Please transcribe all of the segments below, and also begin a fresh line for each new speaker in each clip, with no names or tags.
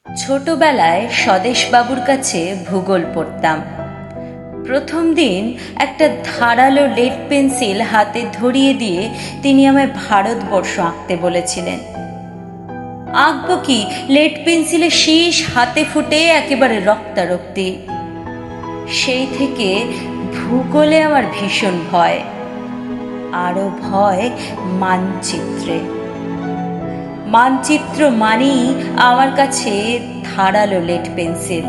ছোটবেলায় স্বদেশবাবুর কাছে ভূগোল পড়তাম। প্রথম দিন একটা ধারালো লেড পেন্সিল হাতে ধরিয়ে দিয়ে তিনি আমায় ভারতবর্ষ আঁকতে বলেছিলেন। আঁকবো কি, লেড পেন্সিলের শীষ হাতে ফুটে একেবারে রক্তারক্তি। সেই থেকে ভূগোলে আমার ভীষণ ভয়, আরও ভয় মানচিত্রে। মানচিত্র মানেই আমার কাছে ধারালো লেড পেন্সিল।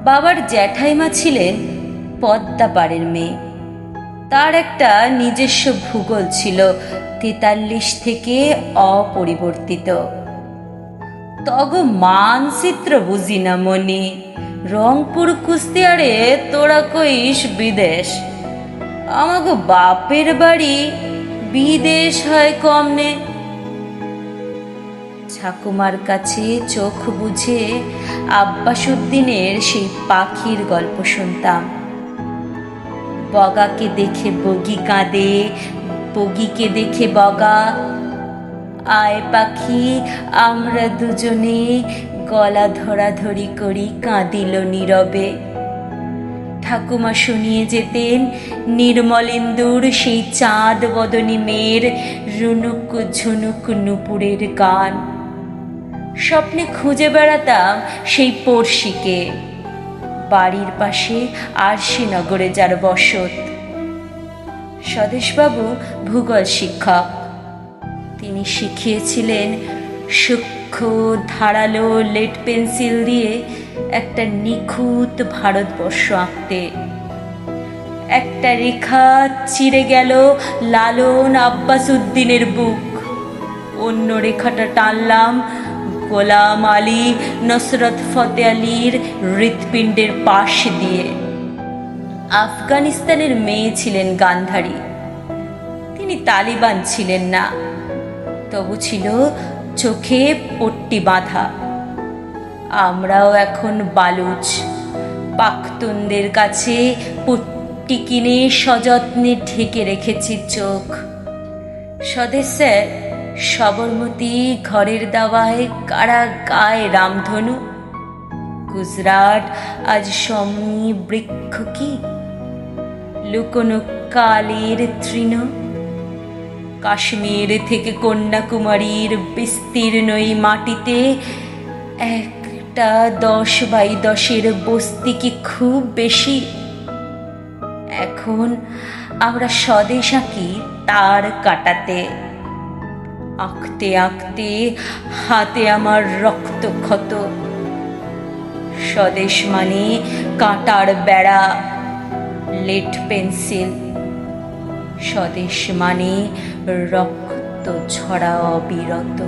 বাবার জ্যাঠাইমা ছিলেন পদ্মাপাড়ের মেয়ে। তার একটা নিজস্ব ভূগোল ছিল, 43 থেকে অপরিবর্তিত। তগ মানচিত্র বুঝি না মনি, রংপুর কুস্তিয়ারে তোরা কইস বিদেশ, আমাগো বাপের বাড়ি বিদেশ হয় কমনে। ঠাকুমার কাছে চোখ বুঝে আব্বাসুদ্দিনের সেই পাখির গল্প শুনতাম। বগাকে দেখে বগি কাঁদে, বগিকে দেখে বগা, আয় পাখি আমরা দুজনে গলা ধরাধরি করি কাঁদিল নীরবে। ঠাকুমা শুনিয়ে যেতেন নির্মলেন্দুর সেই চাঁদ বদনী মেয়ের রুনুক ঝুনুক নুপুরের গান। স্বপ্নে খুঁজে বেড়াতাম সেই পড়শিকে, বাড়ির পাশে আরশিনগরে যার বসত। স্বদেশবাবু ভূগোল শিক্ষক। তিনি শিখিয়েছিলেন সূক্ষ্ম ধারালো লেড পেন্সিল দিয়ে একটা নিখুঁত ভারতবর্ষ আঁকতে। একটা রেখা চিরে গেল লালন আব্বাসুদ্দিনের বুক, অন্য রেখাটা টানলাম গোলাম আলী নসরত ফতে আলীর হৃৎপিণ্ডের পাশ দিয়ে। আফগানিস্তানের মেয়ে ছিলেন গান্ধারী, তিনি তালিবান ছিলেন না, তবু ছিল চোখে পট্টি বাঁধা। আমরাও এখন বালুচ, পাখতুনদের কাছে পট্টি কিনে সযত্নে ঢেকে রেখেছি চোখ। স্বদেশে সবরমতী ঘরের দাওয়ায় কারা গায়ে রামধনু। গুজরাট আজ সমী বৃক্ষ কি, লুকোনো কালের তৃণ। কাশ্মীর থেকে কন্যাকুমারীর বিস্তীর্ণ এই মাটিতে একটা 10x10 বস্তি কি খুব বেশি? এখন আমরা স্বদেশ আঁকি তার কাটাতে, আঁকতে আঁকতে হাতে আমার রক্ত ক্ষত। স্বদেশ মানে কাঁটার বেড়া, লেড পেন্সিল। স্বদেশ মানে রক্ত ঝরা অবিরত।